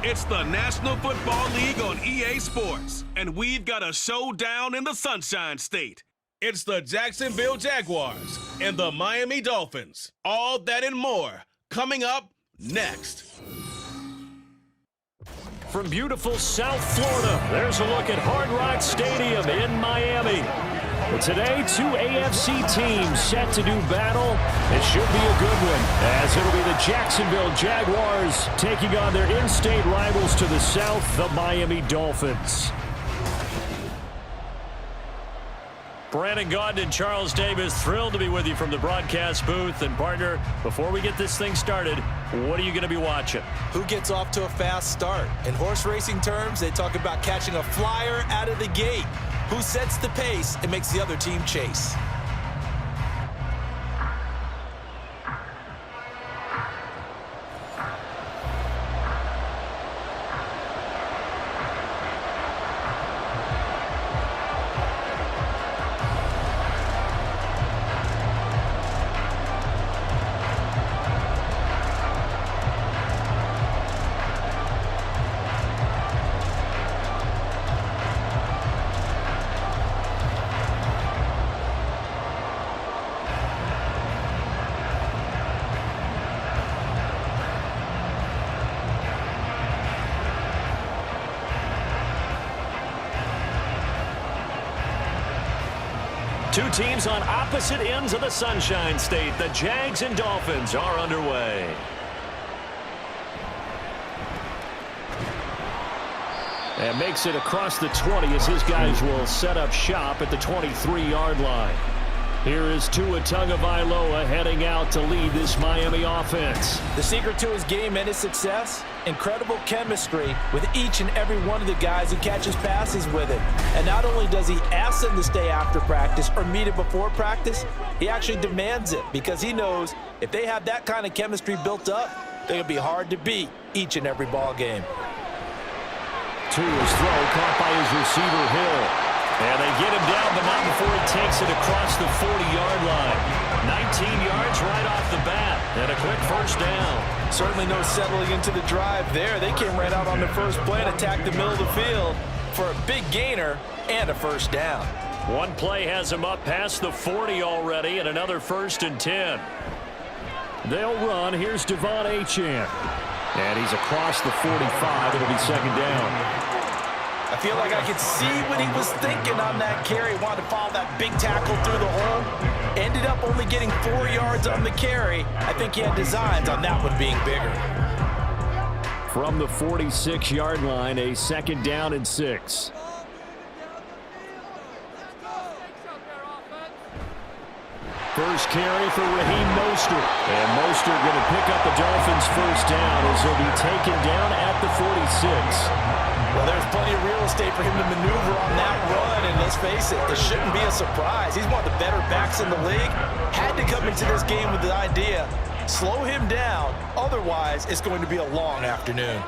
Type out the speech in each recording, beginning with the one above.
It's the National Football League on EA Sports, and we've got a showdown in the Sunshine State. It's the Jacksonville Jaguars and the Miami Dolphins. All that and more coming up next. From beautiful South Florida, there's a look at Hard Rock Stadium in Miami. But today, two AFC teams set to do battle. It should be a good one, as it'll be the Jacksonville Jaguars taking on their in-state rivals to the south, the Miami Dolphins. Brandon Gaudin and Charles Davis, thrilled to be with you from the broadcast booth. And partner, before we get this thing started, what are you going to be watching? Who gets off to a fast start? In horse racing terms, they talk about catching a flyer out of the gate. Who sets the pace and makes the other team chase? Two teams on opposite ends of the Sunshine State. The Jags and Dolphins are underway. And makes it across the 20 as his guys will set up shop at the 23-yard line. Here is Tua Tagovailoa heading out to lead this Miami offense. The secret to his game and his success? Incredible chemistry with each and every one of the guys who catches passes with him. And not only does he ask them to stay after practice or meet it before practice, he actually demands it because he knows if they have that kind of chemistry built up, they're going to be hard to beat each and every ball game. Tua's throw caught by his receiver Hill. And they get him down, but not before he takes it across the 40-yard line. 19 yards right off the bat, and a quick first down. Certainly no settling into the drive there. They came right out on the first play and attacked the middle of the field for a big gainer and a first down. One play has him up past the 40 already, and another 1st and 10. They'll run. Here's Devon Achane. And he's across the 45. It'll be 2nd down. I feel like I could see what he was thinking on that carry. He wanted to follow that big tackle through the hole. Ended up only getting 4 yards on the carry. I think he had designs on that one being bigger. From the 46-yard line, a 2nd down and 6. First carry for Raheem Mostert. And Mostert going to pick up the Dolphins' first down as he'll be taken down at the 46. Well, there's plenty of real estate for him to maneuver on that run, and let's face it, this shouldn't be a surprise. He's one of the better backs in the league. Had to come into this game with the idea, slow him down, otherwise it's going to be a long afternoon.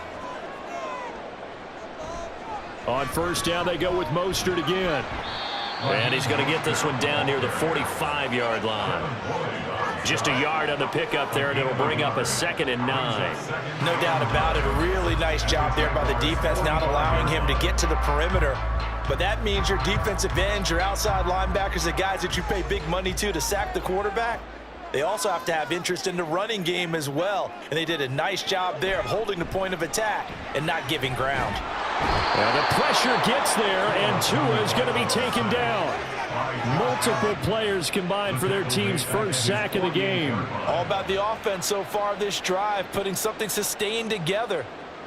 On first down, they go with Mostert again. And he's going to get this one down near the 45-yard line. Just a yard on the pickup there, and it'll bring up a 2nd and 9. No doubt about it. A really nice job there by the defense, not allowing him to get to the perimeter. But that means your defensive ends, your outside linebackers, the guys that you pay big money to sack the quarterback, they also have to have interest in the running game as well. And they did a nice job there of holding the point of attack and not giving ground. Well, the pressure gets there, and Tua is going to be taken down. Multiple players combined for their team's first sack of the game. All about the offense so far this drive, putting something sustained together.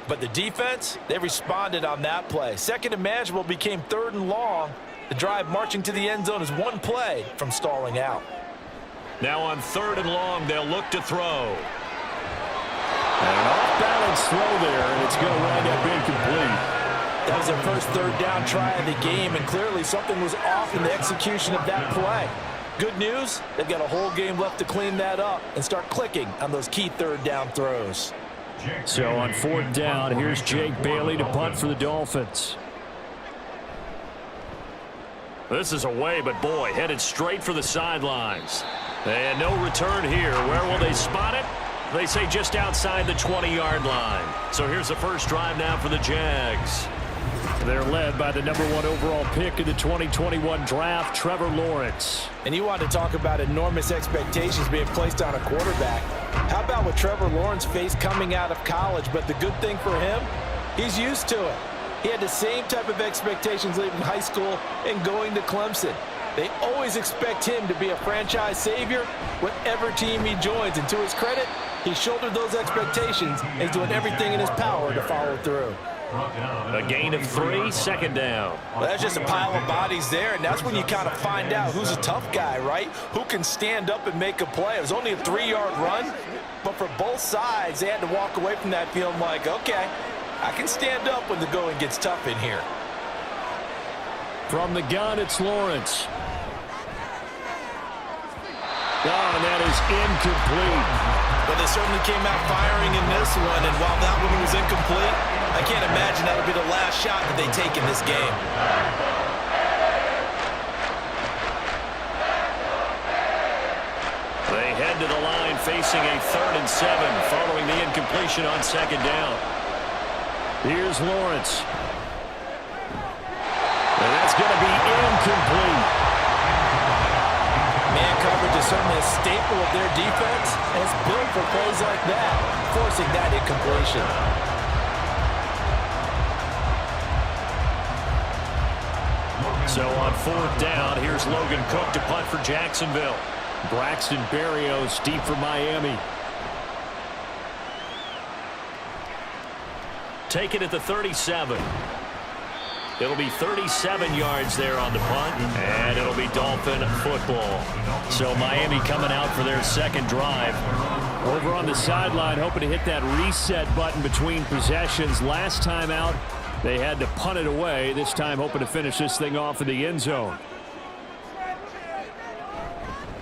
But the defense, they responded on that play. 2nd and manageable became 3rd and long. The drive marching to the end zone is one play from stalling out. Now on 3rd and long, they'll look to throw. And an off-balance throw there, and it's going to wind up incomplete. That was their first 3rd down try of the game, and clearly something was off in the execution of that play. Good news, they've got a whole game left to clean that up and start clicking on those key 3rd down throws. So on 4th down, here's Jake Bailey to punt for the Dolphins. This is away, but boy, headed straight for the sidelines. And no return here. Where will they spot it? They say just outside the 20-yard line. So here's the first drive now for the Jags. They're led by the number 1 overall pick in the 2021 draft, Trevor Lawrence. And you want to talk about enormous expectations being placed on a quarterback. How about what Trevor Lawrence faced coming out of college? But the good thing for him, he's used to it. He had the same type of expectations leaving high school and going to Clemson. They always expect him to be a franchise savior, whatever team he joins. And to his credit, he shouldered those expectations and is doing everything in his power to follow through. A gain of 3, second down. Well, that's just a pile of bodies there, and that's when you kind of find out who's a tough guy, right? Who can stand up and make a play. It was only a 3-yard run, but for both sides, they had to walk away from that feeling like, okay, I can stand up when the going gets tough in here. From the gun, it's Lawrence. Oh, and that is incomplete. But they certainly came out firing in this one, and while that one was incomplete, I can't imagine that'll be the last shot that they take in this game. They head to the line facing a 3rd and 7 following the incompletion on second down. Here's Lawrence. And that's going to be incomplete. Man coverage is certainly a staple of their defense, and it's built for plays like that, forcing that incompletion. So on 4th down, here's Logan Cook to punt for Jacksonville. Braxton Berrios deep for Miami. Take it at the 37. It'll be 37 yards there on the punt, and it'll be Dolphin football. So Miami coming out for their second drive. Over on the sideline, hoping to hit that reset button between possessions. Last time out, they had to punt it away. This time hoping to finish this thing off in the end zone.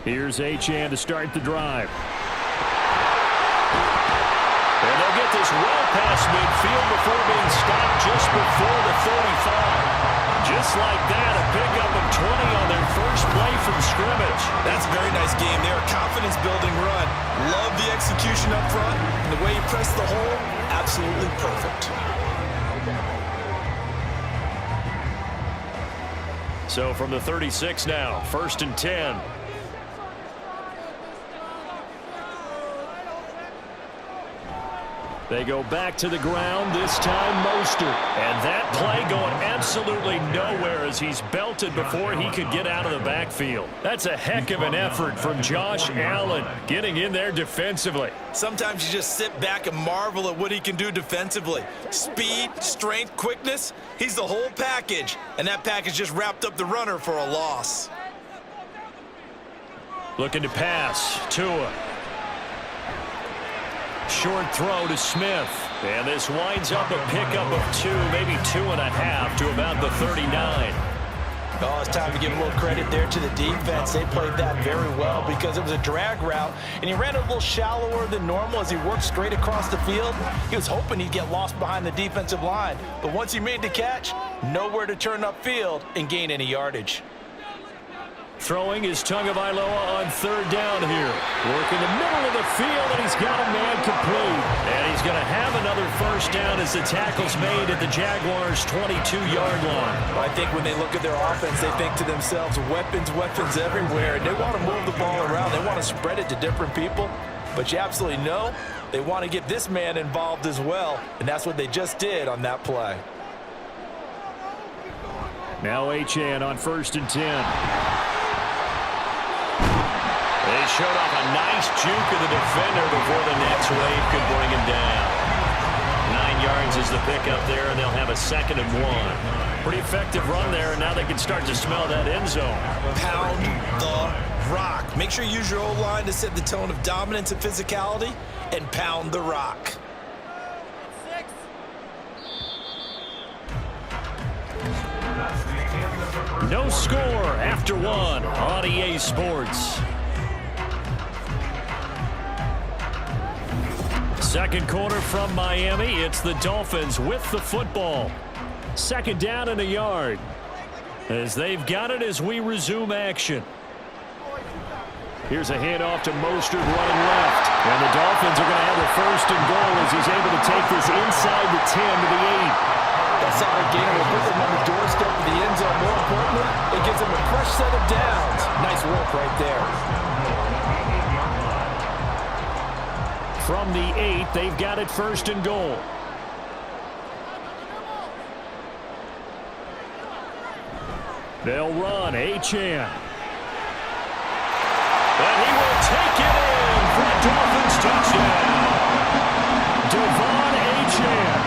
Here's Achane to start the drive. And they'll get this well past midfield before being stopped just before the 35. Just like that, a pickup of 20 on their first play from scrimmage. That's a very nice game there. Confidence-building run. Love the execution up front. And the way he pressed the hole, absolutely perfect. So from the 36 now, 1st and 10. They go back to the ground, this time Mostert. And that play going absolutely nowhere as he's belted before he could get out of the backfield. That's a heck of an effort from Josh Allen getting in there defensively. Sometimes you just sit back and marvel at what he can do defensively. Speed, strength, quickness, he's the whole package. And that package just wrapped up the runner for a loss. Looking to pass, Tua. Short throw to Smith. And this winds up a pickup of 2, maybe 2.5 to about the 39. Oh, it's time to give a little credit there to the defense. They played that very well because it was a drag route, and he ran a little shallower than normal as he worked straight across the field. He was hoping he'd get lost behind the defensive line, but once he made the catch, nowhere to turn upfield and gain any yardage. Throwing is Tagovailoa on 3rd down here. Work in the middle of the field, and he's got a man complete. And he's going to have another first down as the tackle's made at the Jaguars' 22-yard line. Well, I think when they look at their offense, they think to themselves, weapons, weapons everywhere. And they want to move the ball around. They want to spread it to different people. But you absolutely know they want to get this man involved as well. And that's what they just did on that play. Now Achane on 1st and 10. They showed off a nice juke of the defender before the next wave could bring him down. 9 yards is the pickup there, and they'll have a 2nd and 1. Pretty effective run there, and now they can start to smell that end zone. Pound the rock. Make sure you use your O-line to set the tone of dominance and physicality, and pound the rock. No score after 1 on EA Sports. Second quarter from Miami. It's the Dolphins with the football. 2nd down and a yard. As they've got it as we resume action. Here's a handoff to Mostert running left. And the Dolphins are going to have a 1st and goal as he's able to take this inside the 10 to the 8. That solid gain will put them on the doorstep of the end zone. More importantly, it gives them a fresh set of downs. Nice work right there. From the 8, they've got it 1st and goal. They'll run. Achane. And he will take it in for a Dolphins touchdown. Devon Achane,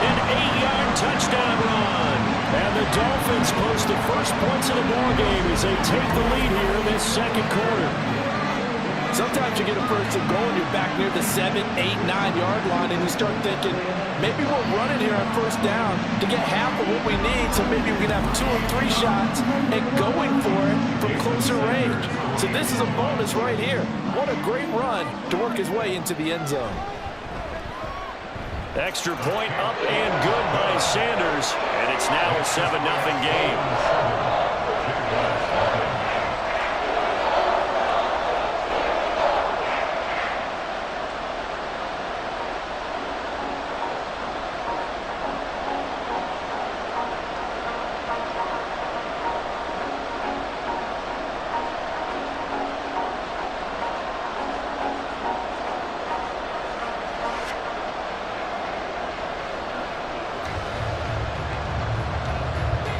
an 8-yard touchdown run. And the Dolphins post the first points of the ballgame as they take the lead here in this 2nd quarter. Sometimes you get a 1st and goal and you're back near the 7, 8, 9-yard line and you start thinking, maybe we'll run it here on 1st down to get half of what we need, so maybe we can have 2 or 3 shots and going for it from closer range. So this is a bonus right here. What a great run to work his way into the end zone. Extra point up and good by Sanders, and it's now a 7-0 game.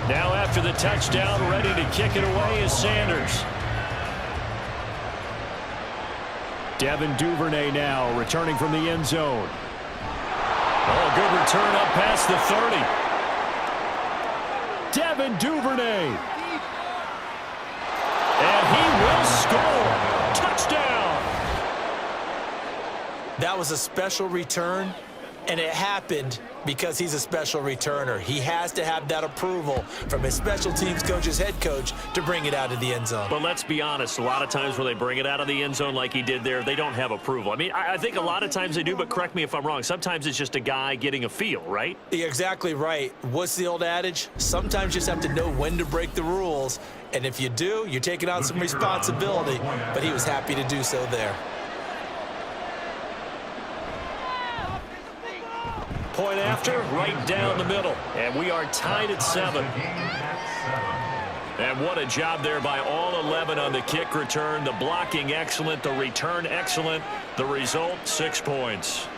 Now after the touchdown, ready to kick it away is Sanders. Devin Duvernay now returning from the end zone. Oh, good return up past the 30. Devin Duvernay. And he will score. Touchdown. That was a special return, and it happened because he's a special returner. He has to have that approval from his special teams coach, his head coach, to bring it out of the end zone. But let's be honest, a lot of times when they bring it out of the end zone like he did there, they don't have approval. I mean, I think a lot of times they do, but correct me if I'm wrong. Sometimes it's just a guy getting a feel, right? You're exactly right. What's the old adage? Sometimes you just have to know when to break the rules. And if you do, you're taking on some responsibility. But he was happy to do so there. Point after, right down the middle. And we are tied at 7. And what a job there by all 11 on the kick return. The blocking excellent, the return excellent. The result, 6 points.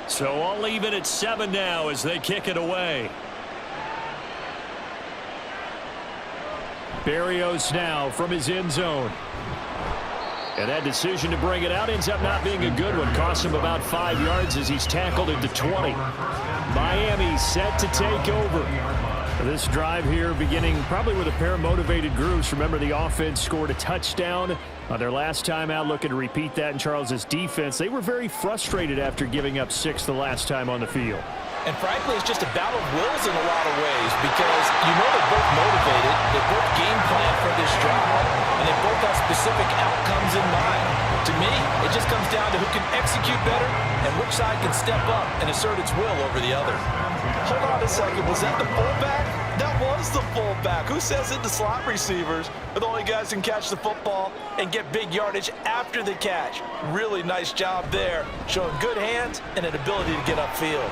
So all even at 7 now as they kick it away. Berrios now from his end zone. And that decision to bring it out ends up not being a good one. Costs him about 5 yards as he's tackled into 20. Miami set to take over. This drive here beginning probably with a pair of motivated groups. Remember, the offense scored a touchdown on their last time out. Looking to repeat that in Charles's defense. They were very frustrated after giving up 6 the last time on the field. And frankly, it's just a battle of wills in a lot of ways because you know they're both motivated, they both game plan for this drive, and they both have specific outcomes in mind. To me, it just comes down to who can execute better and which side can step up and assert its will over the other. Hold on a second, was that the fullback? That was the fullback. Who says it? The slot receivers are the only guys who can catch the football and get big yardage after the catch. Really nice job there, showing good hands and an ability to get upfield.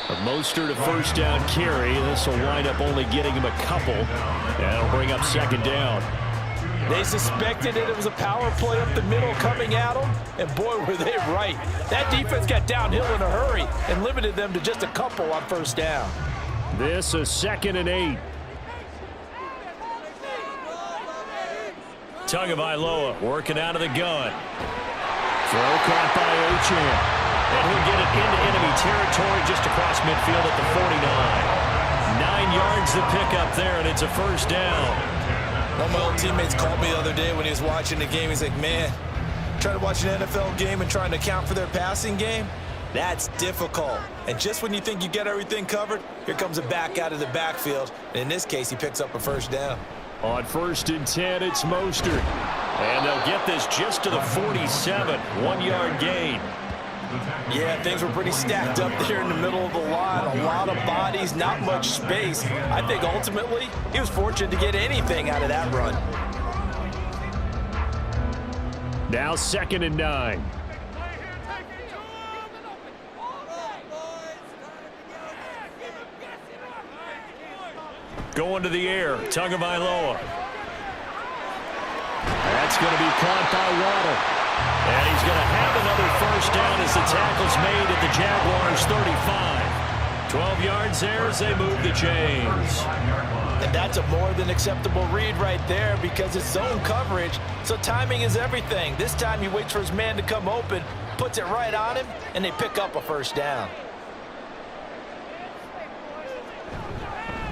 A Mostert a first down carry. This will wind up only getting him a couple. That'll bring up second down. They suspected it was a power play up the middle coming at them, and boy, were they right. That defense got downhill in a hurry and limited them to just a couple on first down. This a 2nd and 8. Tagovailoa working out of the gun. Throw caught by Achane. And he'll get it into enemy territory just across midfield at the 49. 9 yards to pick up there, and it's a first down. One of my old teammates called me the other day when he was watching the game. He's like, man, trying to watch an NFL game and trying to account for their passing game, That's difficult. And just when you think you get everything covered, here comes a back out of the backfield. And in this case, he picks up a first down. On 1st and 10, it's Mostert. And they'll get this just to the 47, 1-yard gain. Yeah, things were pretty stacked up there in the middle of the line. A lot of bodies, not much space. I think ultimately he was fortunate to get anything out of that run. Now 2nd and 9. Going to the air, Tagovailoa. That's going to be caught by Waddle. And he's going to have another first down as the tackle's made at the Jaguars' 35. 12 yards there as they move the chains. And that's a more than acceptable read right there because it's zone coverage, so timing is everything. This time he waits for his man to come open, puts it right on him, and they pick up a first down.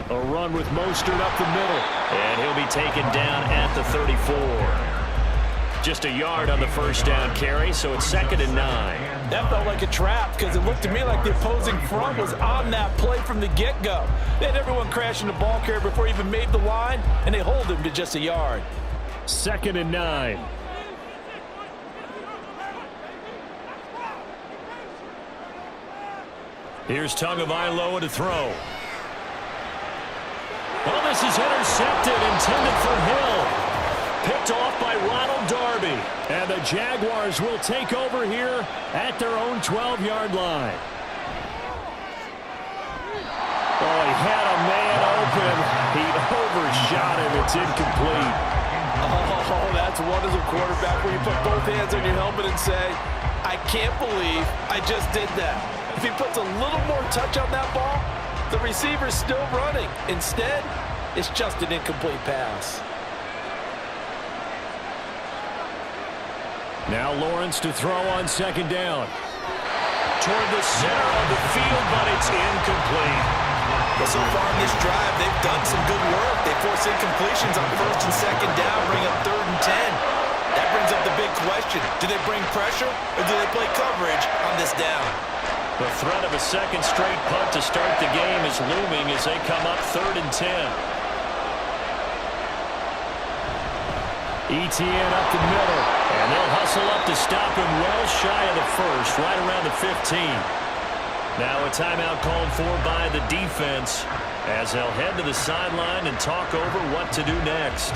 A run with Mostert up the middle. And he'll be taken down at the 34. Just a yard on the first down carry, so it's 2nd and 9. That felt like a trap because it looked to me like the opposing front was on that play from the get-go. They had everyone crashing the ball carrier before he even made the line, and they hold him to just a yard. 2nd and 9. Here's Tagovailoa to throw. Well, this is intercepted, intended for Hill. Picked off by Ronald Darby. And the Jaguars will take over here at their own 12-yard line. Oh, he had a man open. He overshot him. It's incomplete. Oh, that's one as a quarterback where you put both hands on your helmet and say, I can't believe I just did that. If he puts a little more touch on that ball, the receiver's still running. Instead, it's just an incomplete pass. Now Lawrence to throw on 2nd down. Toward the center of the field, but it's incomplete. But so far in this drive, they've done some good work. They force incompletions on 1st and 2nd down, bring up 3rd and 10. That brings up the big question. Do they bring pressure, or do they play coverage on this down? The threat of a second straight punt to start the game is looming as they come up 3rd and 10. ETN up the middle, and they'll hustle up to stop him well shy of the first, right around the 15. Now a timeout called for by the defense as they'll head to the sideline and talk over what to do next.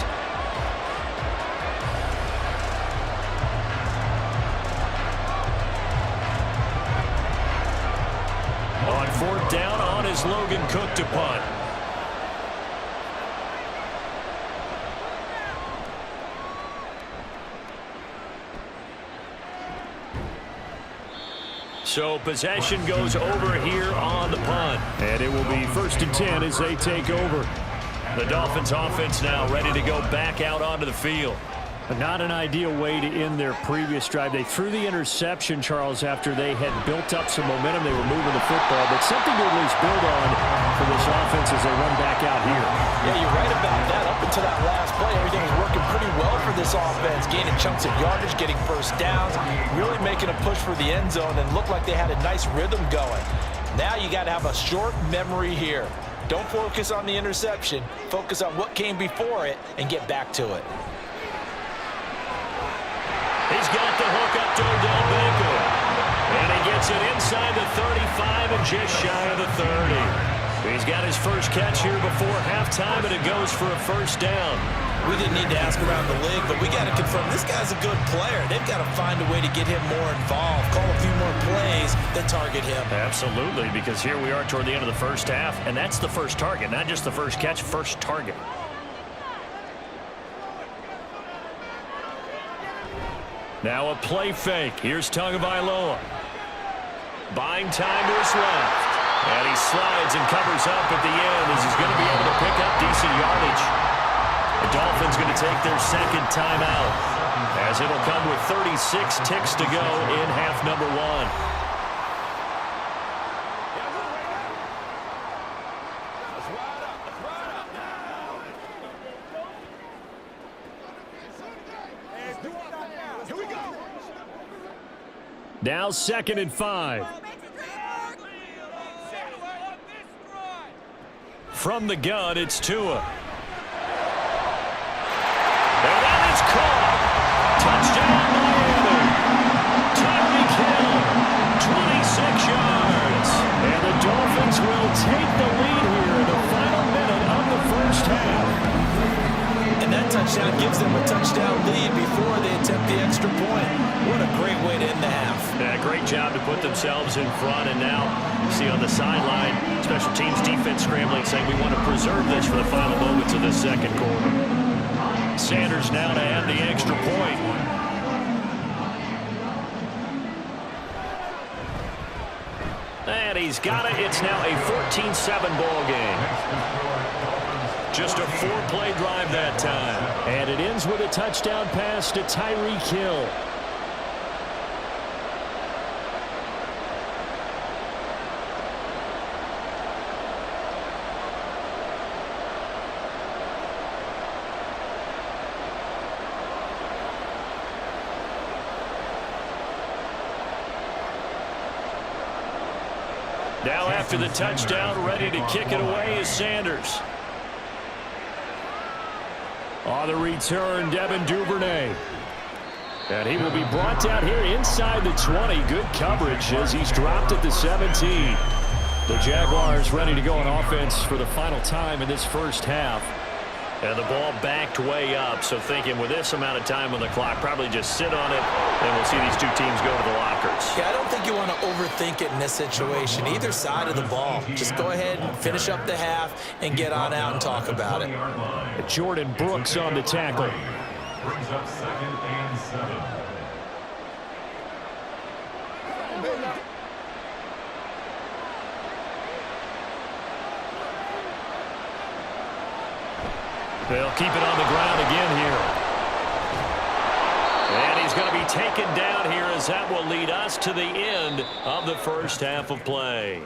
On 4th down, on is Logan Cook to punt. So possession goes over here on the punt. And it will be 1st and 10 as they take over. The Dolphins offense now ready to go back out onto the field. Not an ideal way to end their previous drive. They threw the interception, Charles, after they had built up some momentum. They were moving the football, but something to at least build on for this offense as they run back out here. Yeah, you're right about that. Up until that last play, everything was working pretty well for this offense. Gaining chunks of yardage, getting first downs, really making a push for the end zone, and looked like they had a nice rhythm going. Now you got to have a short memory here. Don't focus on the interception. Focus on what came before it and get back to it. He's got the hook up to Odell Beckham. And he gets it inside the 35 and just shy of the 30. He's got his first catch here before halftime, and it goes for a first down. We didn't need to ask around the league, but we got to confirm this guy's a good player. They've got to find a way to get him more involved, call a few more plays that target him. Absolutely, because here we are toward the end of the first half, and that's the first target, not just the first catch, first target. Now a play fake. Here's Tagovailoa. Buying time to his left. And he slides and covers up at the end as he's going to be able to pick up decent yardage. The Dolphins going to take their second timeout as it'll come with 36 ticks to go in half number 1. Now 2nd and 5. from the gun, it's Tua. And that is caught. Touchdown, Miami. Tyreek Hill, 26 yards. And the Dolphins will take the lead here in the final minute of the first half. And that touchdown gives them a touchdown lead before they attempt the extra point. What a great way to end the half. Yeah, great job to put themselves in front. And now, see on the sideline, special teams defense scrambling, saying we want to preserve this for the final moments of this second quarter. Sanders now to add the extra point. And he's got it. It's now a 14-7 ball game. Just a 4-play drive that time. And it ends with a touchdown pass to Tyreek Hill. Now after the touchdown, ready to kick it away is Sanders. On the return, Devin Duvernay. And he will be brought down here inside the 20. Good coverage as he's dropped at the 17. The Jaguars ready to go on offense for the final time in this first half. And the ball backed way up, so thinking with this amount of time on the clock, probably just sit on it, and we'll see these two teams go to the lockers. Yeah, I don't think you want to overthink it in this situation. Either side of the ball. Just go ahead and finish up the half and get on out and talk about it. Jordan Brooks on the tackle. Brings up 2nd and 7. They'll keep it on the ground again here. And he's going to be taken down here as that will lead us to the end of the first half of play.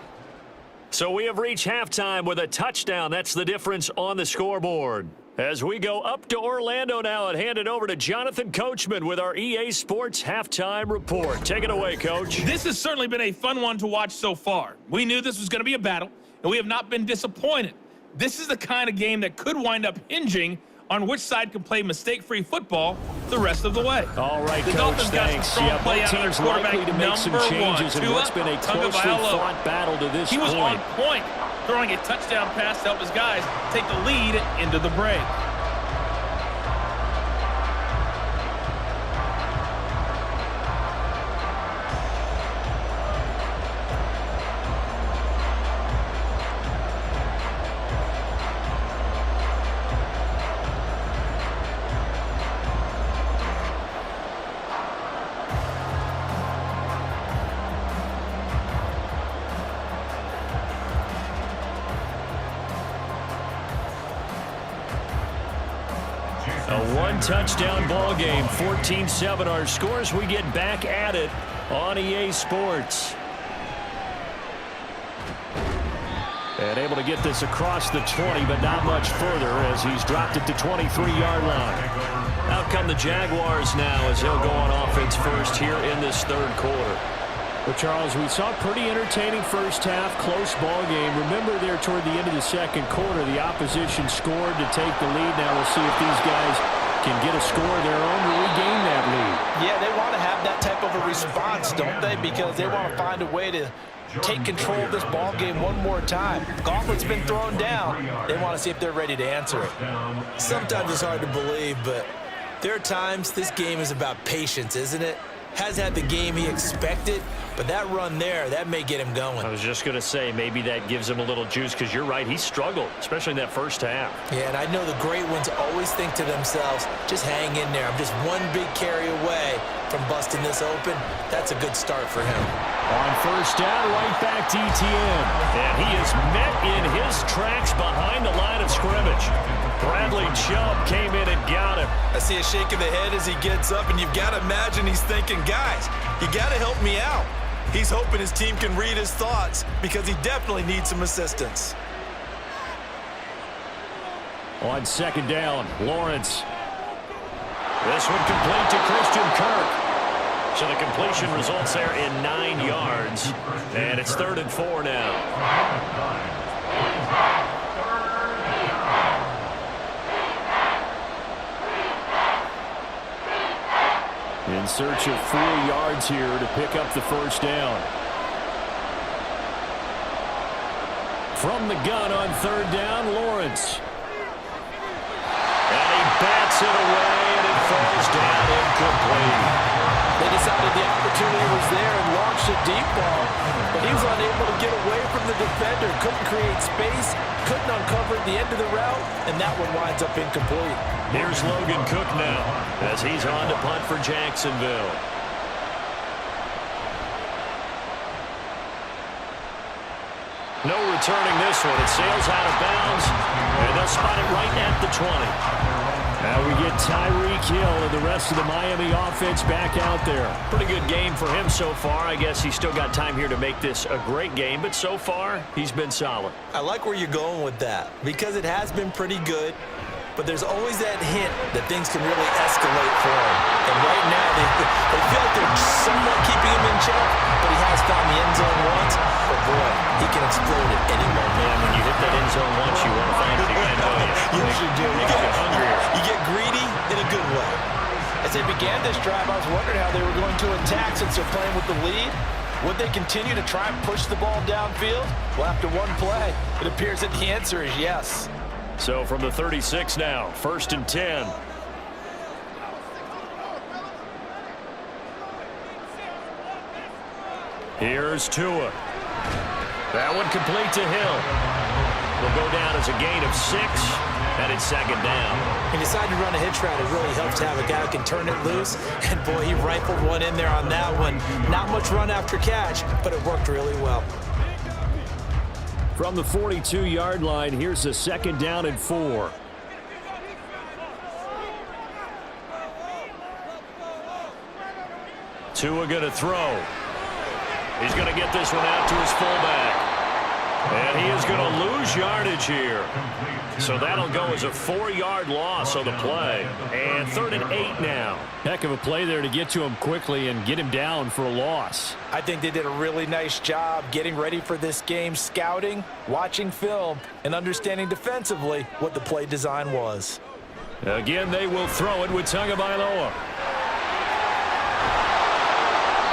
So we have reached halftime with a touchdown. That's the difference on the scoreboard. As we go up to Orlando now and hand it over to Jonathan Coachman with our EA Sports Halftime Report. Take it away, Coach. This has certainly been a fun one to watch so far. We knew this was going to be a battle, and we have not been disappointed. This is the kind of game that could wind up hinging on which side can play mistake-free football the rest of the way. All right, the Coach, Dolphins got some thanks. strong Yeah, play both out of teams quarterback likely to make some changes in what's been a closely fought battle to this point. He was on point. point, throwing a touchdown pass to help his guys take the lead into the break. A one-touchdown ball game, 14-7 our scores. We get back at it on EA Sports. And able to get this across the 20, but not much further as he's dropped it to 23-yard line. Out come the Jaguars now as they'll go on offense first here in this third quarter. Well, Charles, we saw a pretty entertaining first half, close ball game. Remember there toward the end of the second quarter, the opposition scored to take the lead. Now we'll see if these guys can get a score of their own to regain that lead. Yeah, they want to have that type of a response, don't they? Because they want to find a way to take control of this ball game one more time. Gauntlet's been thrown down. They want to see if they're ready to answer it. Sometimes it's hard to believe, but there are times this game is about patience, isn't it? Hasn't had the game he expected, but that run there, that may get him going. I was just going to say, maybe that gives him a little juice because you're right, he struggled, especially in that first half. Yeah, and I know the great ones always think to themselves, just hang in there. I'm just one big carry away from busting this open. That's a good start for him. On first down, right back to Etienne. And he is met in his tracks behind the line of scrimmage. Bradley Chubb came in and got him. I see a shake of the head as he gets up, and you've got to imagine he's thinking, guys, you got to help me out. He's hoping his team can read his thoughts because he definitely needs some assistance. On second down, Lawrence. This one complete to Christian Kirk. So the completion results there in 9 yards. And it's 3rd and 4 now. In search of 4 yards here to pick up the first down. From the gun on third down, Lawrence. And he bats it away, and it falls down incomplete. They decided the opportunity was there and launched a deep ball, but he was unable to get away from the defender, couldn't create space, couldn't uncover the end of the route, and that one winds up incomplete. Here's Logan Cook now as he's on to punt for Jacksonville. No returning this one. It sails out of bounds, and they'll spot it right at the 20. Now we get Tyreek Hill and the rest of the Miami offense back out there. Pretty good game for him so far. I guess he's still got time here to make this a great game, but so far he's been solid. I like where you're going with that because it has been pretty good, but there's always that hint that things can really escalate for him. And right now they feel like they're somewhat keeping him in check, but he has found the end zone once. But boy, he can explode at any moment. Man, when you hit that end zone once, you want to find it again, don't you? You usually do. You get hungrier. You get greedy in a good way. As they began this drive, I was wondering how they were going to attack since they're playing with the lead. Would they continue to try and push the ball downfield? Well, after one play, it appears that the answer is yes. So from the 36 now, 1st and 10. Here's Tua. That one complete to Hill. Will go down as a gain of 6, and it's 2nd down. He decided to run a hitch route. It really helps to have a guy who can turn it loose. And, boy, he rifled one in there on that one. Not much run after catch, but it worked really well. From the 42-yard line, here's a 2nd down and 4. Tua going to throw. He's going to get this one out to his fullback. And he is going to lose yardage here. So that'll go as a 4-yard loss on the play. And 3rd and 8 now. Heck of a play there to get to him quickly and get him down for a loss. I think they did a really nice job getting ready for this game, scouting, watching film, and understanding defensively what the play design was. Again, they will throw it with Tagovailoa.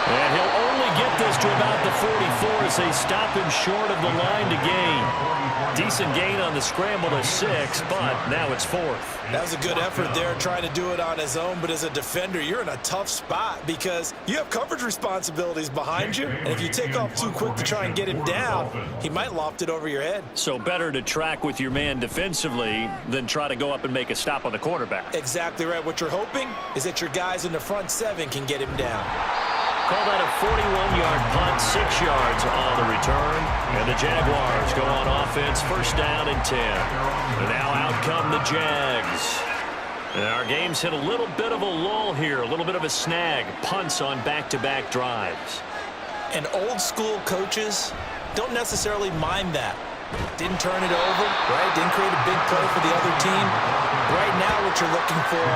And he'll only get this to about the 44 as they stop him short of the line to gain. Decent gain on the scramble to 6, but now it's 4th. That was a good effort there trying to do it on his own, but as a defender, you're in a tough spot because you have coverage responsibilities behind you, and if you take off too quick to try and get him down, he might loft it over your head. So better to track with your man defensively than try to go up and make a stop on the quarterback. Exactly right. What you're hoping is that your guys in the front 7 can get him down. Call that a 41-yard punt, 6 yards on the return. And the Jaguars go on offense, 1st down and 10. And now out come the Jags. And our game's hit a little bit of a lull here, a little bit of a snag. Punts on back-to-back drives. And old-school coaches don't necessarily mind that. Didn't turn it over, right? Didn't create a big play for the other team. Right now what you're looking for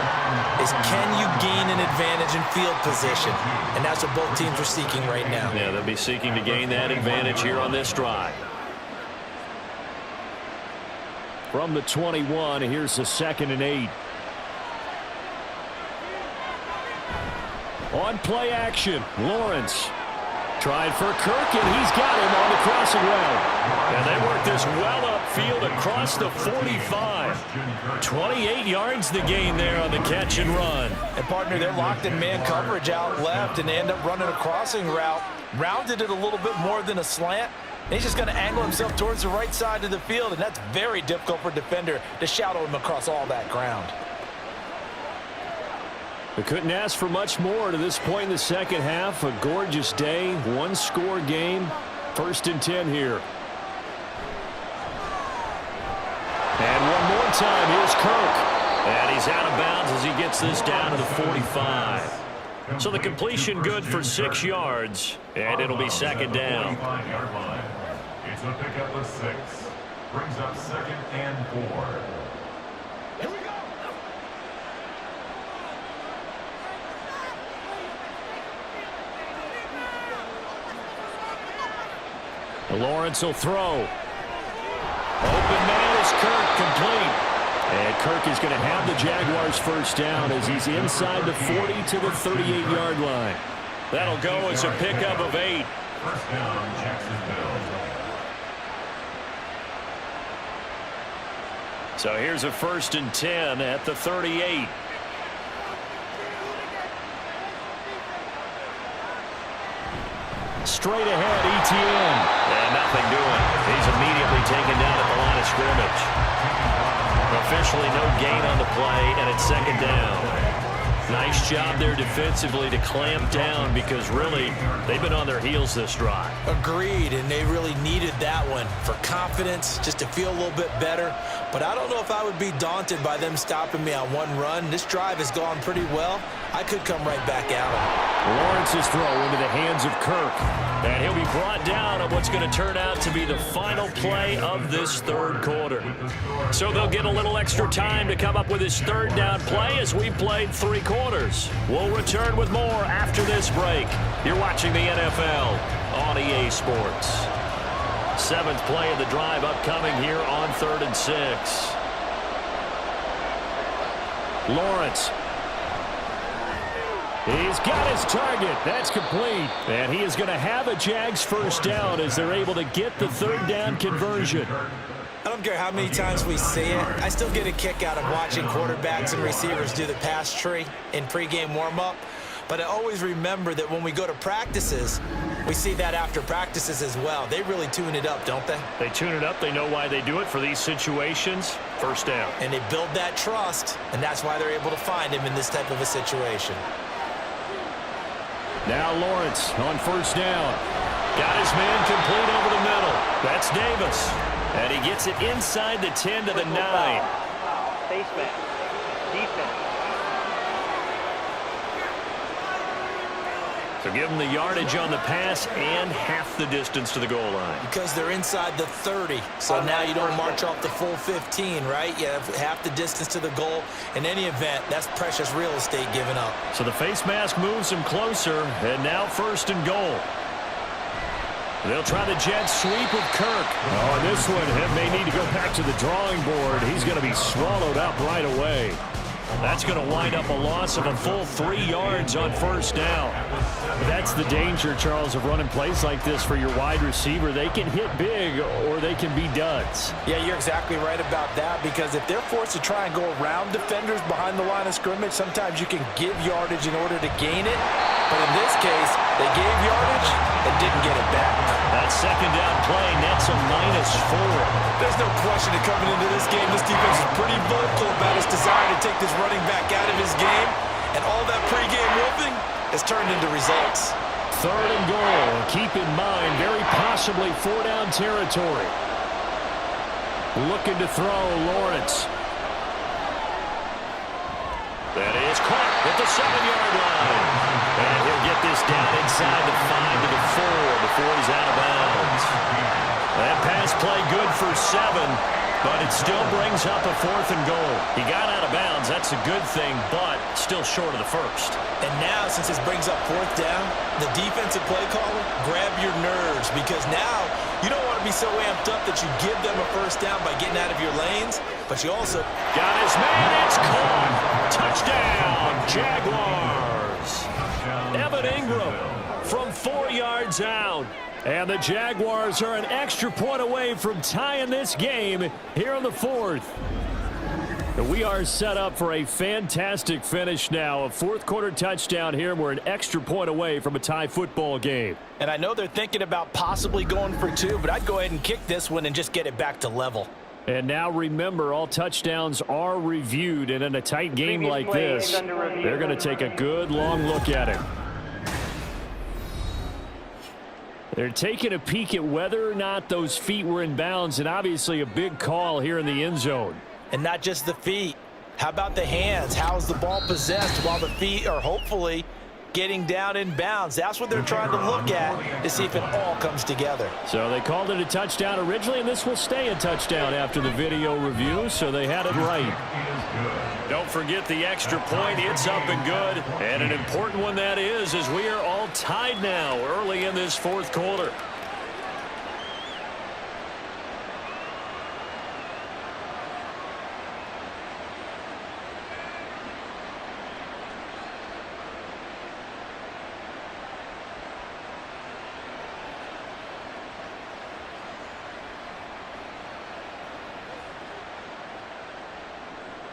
is can you gain an advantage in field position? And that's what both teams are seeking right now. Yeah, they'll be seeking to gain that advantage here on this drive. From the 21, here's the 2nd and 8. On play action, Lawrence. Trying for Kirk, and he's got him on the crossing route. And they work this well upfield across the 45. 28 yards the gain there on the catch and run. And, partner, they're locked in man coverage out left, and they end up running a crossing route. Rounded it a little bit more than a slant. And he's just going to angle himself towards the right side of the field, and that's very difficult for a defender to shadow him across all that ground. They couldn't ask for much more to this point in the second half. A gorgeous day, 1-score game. 1st and 10 here. And one more time, here's Kirk. And he's out of bounds as he gets this down to the 45. So the completion good for 6 yards, and it'll be 2nd down. It's a pickup of 6. Brings up 2nd and 4. Lawrence will throw. Open man is Kirk, complete. And Kirk is going to have the Jaguars first down as he's inside the 40 to the 38-yard line. That'll go as a pickup of 8. First down, Jacksonville. So here's a 1st and 10 at the 38. Straight ahead, ETN. And nothing doing. He's immediately taken down at the line of scrimmage. Officially no gain on the play, and it's 2nd down. Nice job there defensively to clamp down because really they've been on their heels this drive. Agreed, and they really needed that one for confidence, just to feel a little bit better. But I don't know if I would be daunted by them stopping me on one run. This drive has gone pretty well. I could come right back at them. Lawrence's throw into the hands of Kirk. And he'll be brought down on what's going to turn out to be the final play of this 3rd quarter. So they'll get a little extra time to come up with his 3rd down play as we've played 3 quarters. We'll return with more after this break. You're watching the NFL on EA Sports. 7th play of the drive upcoming here on 3rd and 6. Lawrence. He's got his target. That's complete. And he is going to have a Jags first down as they're able to get the 3rd down conversion. I don't care how many times we see it. I still get a kick out of watching quarterbacks and receivers do the pass tree in pregame warm-up. But I always remember that when we go to practices, we see that after practices as well. They really tune it up, don't they? They tune it up. They know why they do it for these situations. First down. And they build that trust, and that's why they're able to find him in this type of a situation. Now Lawrence on first down. Got his man complete over the middle. That's Davis. And he gets it inside the 10 to the 9. Face mask. Defense. So give them the yardage on the pass and half the distance to the goal line. Because they're inside the 30. So now you don't march off the full 15, right? You have half the distance to the goal. In any event, that's precious real estate given up. So the face mask moves him closer, and now 1st and goal. They'll try the jet sweep with Kirk. Oh, this one may need to go back to the drawing board. He's going to be swallowed up right away. That's going to wind up a loss of a full 3 yards on first down. That's the danger, Charles, of running plays like this for your wide receiver. They can hit big or they can be duds. Yeah, you're exactly right about that, because if they're forced to try and go around defenders behind the line of scrimmage, sometimes you can give yardage in order to gain it. But in this case, they gave yardage and didn't get it back. That 2nd down play nets a -4. There's no question that coming into this game, this defense is pretty vocal about its desire to take this running back out of his game. And all that pregame wolfing has turned into results. 3rd and goal. Keep in mind, very possibly 4-down territory. Looking to throw, Lawrence. That is caught at the 7-yard line. And he'll get this down inside the 5 to the 4 before he's out of bounds. That pass play good for 7, but it still brings up a 4th and goal. He got out of bounds. That's a good thing, but still short of the 1st. And now, since this brings up 4th down, the defensive play caller, grab your nerves, because now you don't want to be so amped up that you give them a 1st down by getting out of your lanes, but you also got his man. It's caught. Touchdown, Jaguars. Evan Ingram from 4 yards out. And the Jaguars are an extra point away from tying this game here in the 4th. We are set up for a fantastic finish now. A 4th quarter touchdown here. We're an extra point away from a tie football game. And I know they're thinking about possibly going for 2, but I'd go ahead and kick this one and just get it back to level. And now remember, all touchdowns are reviewed. And in a tight game like this, they're going to take a good long look at it. They're taking a peek at whether or not those feet were in bounds, and obviously a big call here in the end zone. And not just the feet. How about the hands? How is the ball possessed while the feet are hopefully getting down in bounds? That's what they're trying to look at to see if it all comes together. So they called it a touchdown originally, and this will stay a touchdown after the video review, so they had it right. Don't forget the extra point. It's up and good. And an important one that is, as we are all tied now early in this 4th quarter.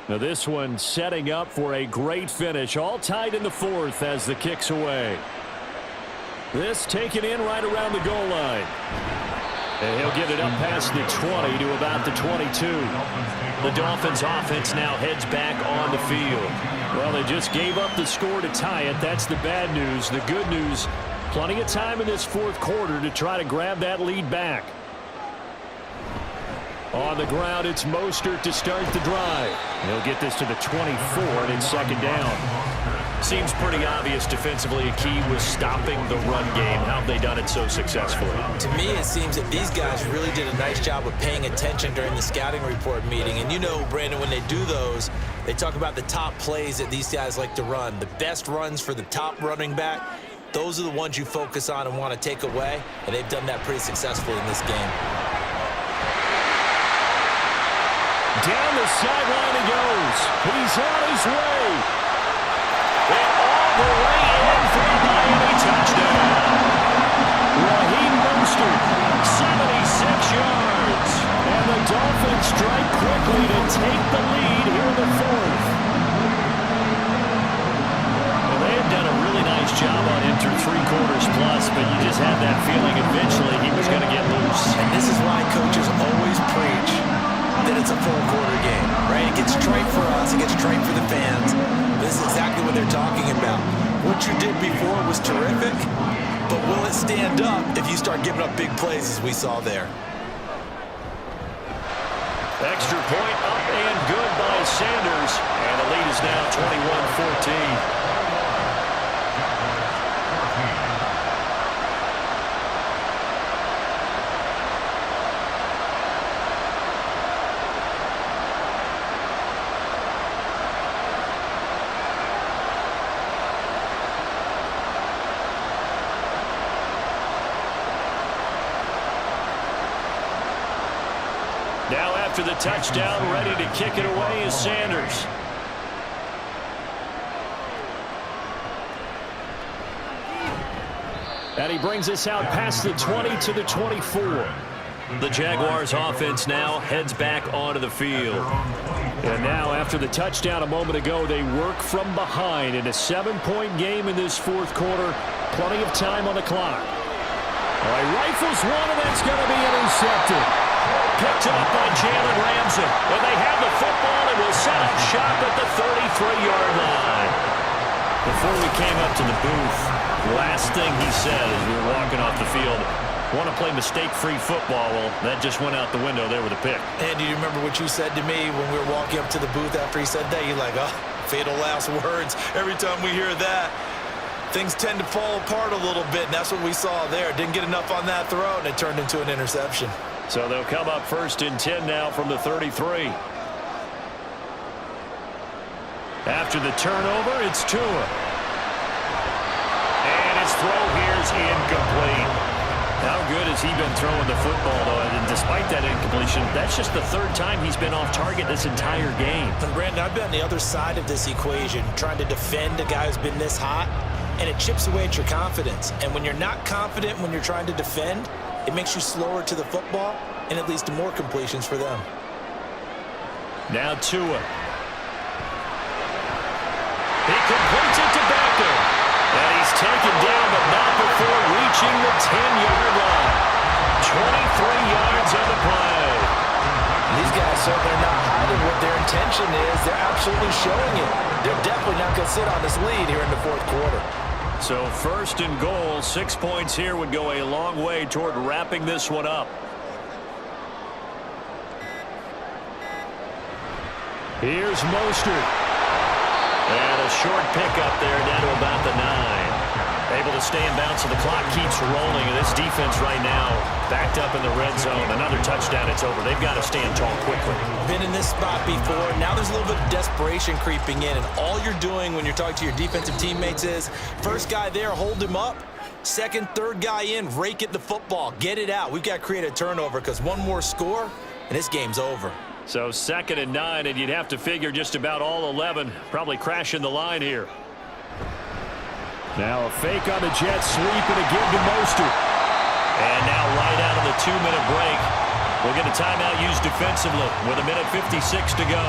Now this one setting up for a great finish. All tied in the fourth as the kick's away. This taken in right around the goal line. And he'll get it up past the 20 to about the 22. The Dolphins offense now heads back on the field. Well, they just gave up the score to tie it. That's the bad news. The good news, plenty of time in this fourth quarter to try to grab that lead back. On the ground, it's Mostert to start the drive. He'll get this to the 24, and it's second down. Seems pretty obvious defensively a key was stopping the run game. How have they done it so successfully? To me, it seems that these guys really did a nice job of paying attention during the scouting report meeting. And you know, Brandon, when they do those, they talk about the top plays that these guys like to run. The best runs for the top running back, those are the ones you focus on and want to take away. And they've done that pretty successfully in this game. Down the sideline he goes. He's on his way. And all the way in for a Miami touchdown. Raheem Mostert, 76 yards. And the Dolphins strike quickly to take the lead here in the fourth. Well, they had done a really nice job on him through 3 quarters plus, but you just had that feeling eventually he was going to get loose. And this is why coaches always preach that it's a full quarter game, right? It gets trite for us, it gets trite for the fans. This is exactly what they're talking about. What you did before was terrific, but will it stand up if you start giving up big plays as we saw there? Extra point up and good by Sanders, and the lead is now 21-14. Now after the touchdown, ready to kick it away is Sanders. And he brings us out past the 20 to the 24. The Jaguars offense now heads back onto the field. And now after the touchdown a moment ago, they work from behind in a 7-point game in this fourth quarter. Plenty of time on the clock. All right, rifles one, and that's going to be intercepted. Picked up by Jalen Ramsey. And they have the football and will set up shop at the 33-yard line. Before we came up to the booth, the last thing he said as we were walking off the field, want to play mistake-free football. Well, that just went out the window there with a pick. And do you remember what you said to me when we were walking up to the booth after he said that? You're like, oh, fatal last words. Every time we hear that, things tend to fall apart a little bit, and that's what we saw there. Didn't get enough on that throw, and it turned into an interception. So they'll come up 1st and 10 now from the 33. After the turnover, it's Tua. And his throw here is incomplete. How good has he been throwing the football, though? And despite that incompletion, that's just the 3rd time he's been off target this entire game. And Brandon, I've been on the other side of this equation, trying to defend a guy who's been this hot, and it chips away at your confidence. And when you're not confident when you're trying to defend, it makes you slower to the football, and it leads to more completions for them. Now Tua. He completes it to Beckham. And he's taken down, but not before reaching the 10-yard line. 23 yards on the play. These guys certainly not hiding what their intention is. They're absolutely showing it. They're definitely not going to sit on this lead here in the fourth quarter. So 1st and goal, 6 points here would go a long way toward wrapping this one up. Here's Mostert. And a short pickup there down to about the 9. Able to stay in bounds, so the clock keeps rolling. And this defense right now backed up in the red zone. Another touchdown, it's over. They've got to stand tall quickly. Been in this spot before. Now there's a little bit of desperation creeping in. And all you're doing when you're talking to your defensive teammates is, first guy there, hold him up. Second, third guy in, rake at the football. Get it out. We've got to create a turnover because one more score, and this game's over. So 2nd and 9, and you'd have to figure just about all 11 probably crashing the line here. Now a fake on the jet sweep and a give to Mostert. And now right out of the 2-minute break, we'll get a timeout used defensively with 1:56 to go.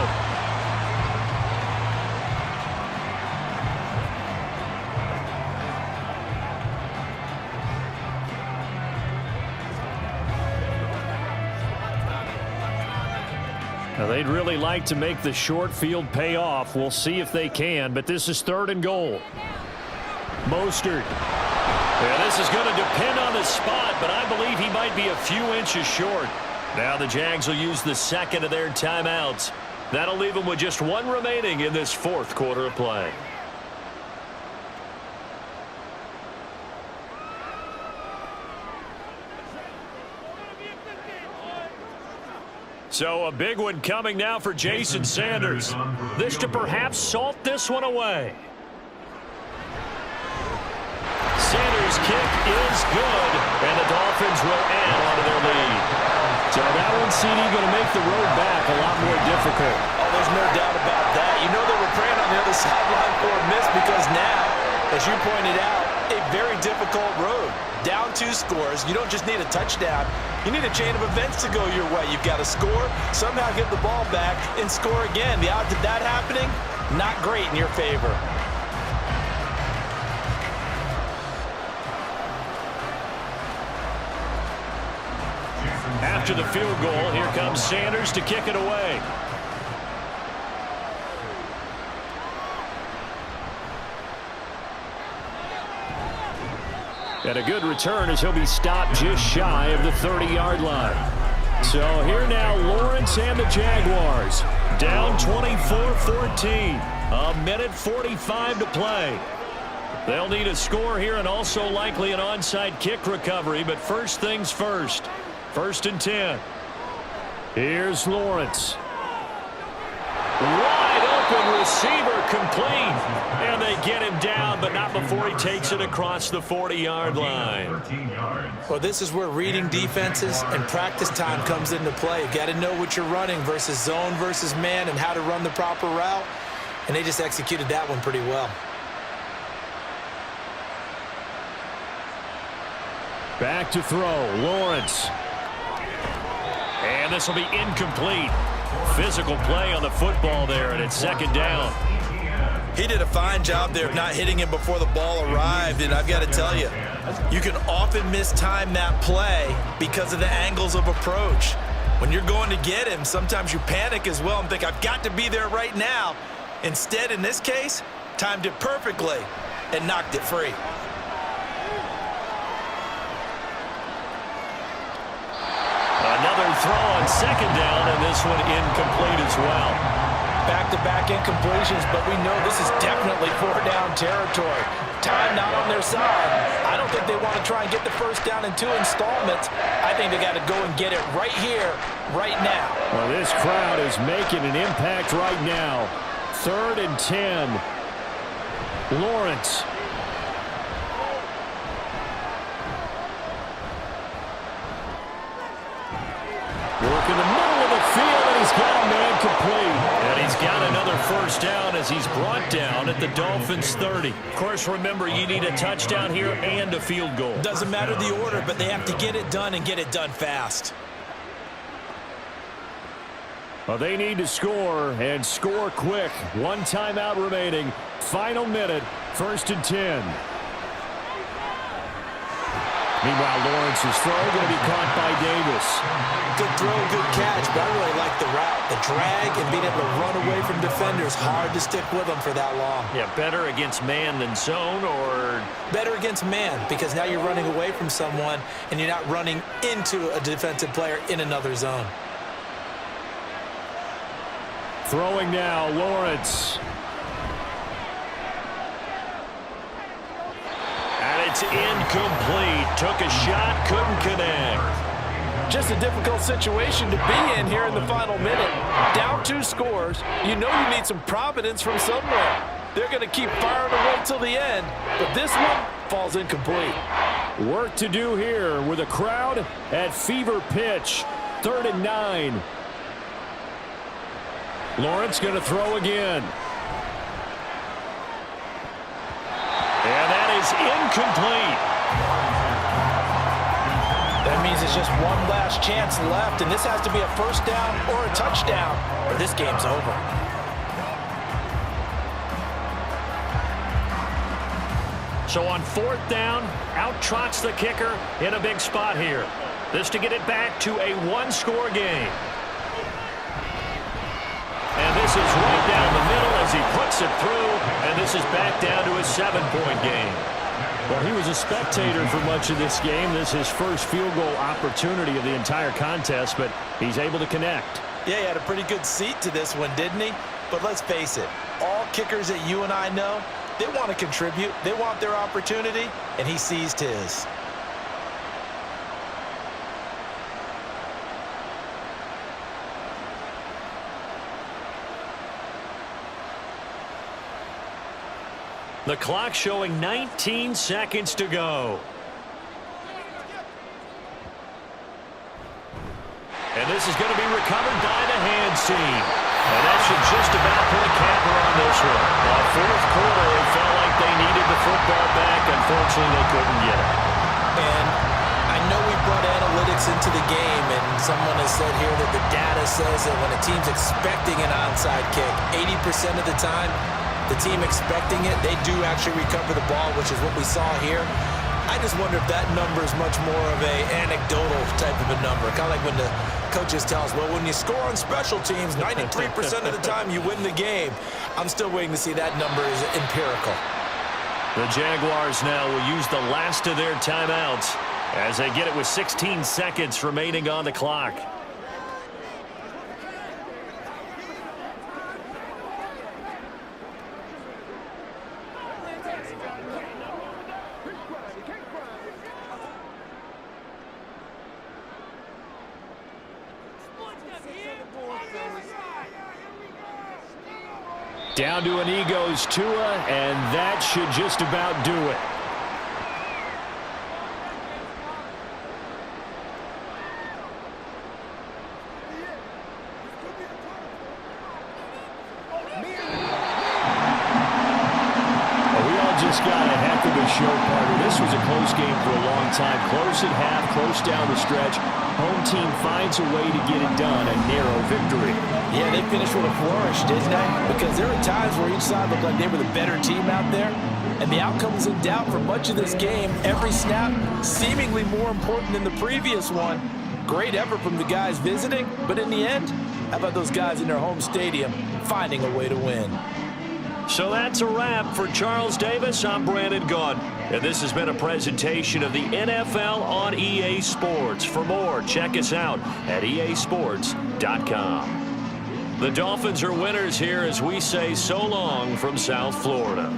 Now, they'd really like to make the short field pay off. We'll see if they can, but this is 3rd and goal. Mostert. Yeah, this is going to depend on the spot, but I believe he might be a few inches short. Now the Jags will use the second of their timeouts. That'll leave them with just 1 remaining in this 4th quarter of play. So a big one coming now for Jason Sanders. This to perhaps salt this one away. Sanders' kick is good, and the Dolphins will add on to their lead. So that one, CD, going to make the road back a lot more difficult. Oh, there's no doubt about that. You know they were praying on the other sideline for a miss because now, as you pointed out, a very difficult road. Down 2 scores. You don't just need a touchdown. You need a chain of events to go your way. You've got to score, somehow get the ball back, and score again. The odds of that happening, not great in your favor. After the field goal, here comes Sanders to kick it away. And a good return as he'll be stopped just shy of the 30-yard line. So here now, Lawrence and the Jaguars down 24-14. A minute 45 to play. They'll need a score here and also likely an onside kick recovery, but first things first. 1st and 10. Here's Lawrence. Wide open receiver complete. And they get him down, but not before he takes it across the 40-yard line. Well, this is where reading defenses and practice time comes into play. You got to know what you're running versus zone versus man and how to run the proper route. And they just executed that one pretty well. Back to throw, Lawrence. And this will be incomplete. Physical play on the football there, and it's 2nd down. He did a fine job there of not hitting him before the ball arrived, and I've got to tell you, you can often mistime that play because of the angles of approach. When you're going to get him, sometimes you panic as well and think, I've got to be there right now. Instead, in this case, timed it perfectly and knocked it free. Another throw on 2nd down, and this one incomplete as well. Back-to-back incompletions, but we know this is definitely 4th-down territory. Time not on their side. I don't think they want to try and get the 1st down in 2 installments. I think they got to go and get it right here, right now. Well, this crowd is making an impact right now. 3rd and 10. Lawrence. Working the middle of the field, and he's got a man complete. And he's got another 1st down as he's brought down at the Dolphins' 30. Of course, remember, you need a touchdown here and a field goal. Doesn't matter the order, but they have to get it done and get it done fast. Well, they need to score, and score quick. 1 timeout remaining. Final minute, 1st and 10. Meanwhile, Lawrence's throw going to be caught by Davis. Good throw, good catch, but I really like the route. The drag and being able to run away from defenders, hard to stick with them for that long. Yeah, better against man than zone, or? Better against man, because now you're running away from someone and you're not running into a defensive player in another zone. Throwing now, Lawrence. And it's incomplete. Took a shot, couldn't connect. Just a difficult situation to be in here in the final minute. Down 2 scores. You know you need some providence from somewhere. They're going to keep firing away till the end, but this one falls incomplete. Work to do here with a crowd at fever pitch. 3rd and 9. Lawrence going to throw again. And that is incomplete. That means it's just one last chance left, and this has to be a 1st down or a touchdown, or this game's over. So on 4th down, out trots the kicker in a big spot here. This to get it back to a 1-score game. And this is right down the middle as he puts it through, and this is back down to a 7-point game. Well, he was a spectator for much of this game. This is his first field goal opportunity of the entire contest, but he's able to connect. Yeah, he had a pretty good seat to this one, didn't he? But let's face it, all kickers that you and I know, they want to contribute. They want their opportunity, and he seized his. The clock showing 19 seconds to go. And this is going to be recovered by the hands team. And that should just about put a capper on this one. The fourth quarter, it felt like they needed the football back. Unfortunately, they couldn't get it. And I know we brought analytics into the game, and someone has said here that the data says that when a team's expecting an onside kick, 80% of the time, the team expecting it, they do actually recover the ball, which is what we saw here. I just wonder if that number is much more of a anecdotal type of a number. Kind of like when the coaches tell us, well, when you score on special teams, 93% of the time you win the game. I'm still waiting to see that number is empirical. The Jaguars now will use the last of their timeouts as they get it with 16 seconds remaining on the clock. Down to an E goes Tua, and that should just about do it. We all just got a heck of a show, partner. This was a close game for a long time. Close at half, close down the stretch. Home team finds a way to get it done, a narrow victory. Yeah, they finished with a flourish, didn't they? Because there were times where each side looked like they were the better team out there, and the outcome was in doubt for much of this game. Every snap seemingly more important than the previous one. Great effort from the guys visiting, but in the end, how about those guys in their home stadium finding a way to win? So that's a wrap for Charles Davis. I'm Brandon Gunn, and this has been a presentation of the NFL on EA Sports. For more, check us out at easports.com. The Dolphins are winners here as we say so long from South Florida.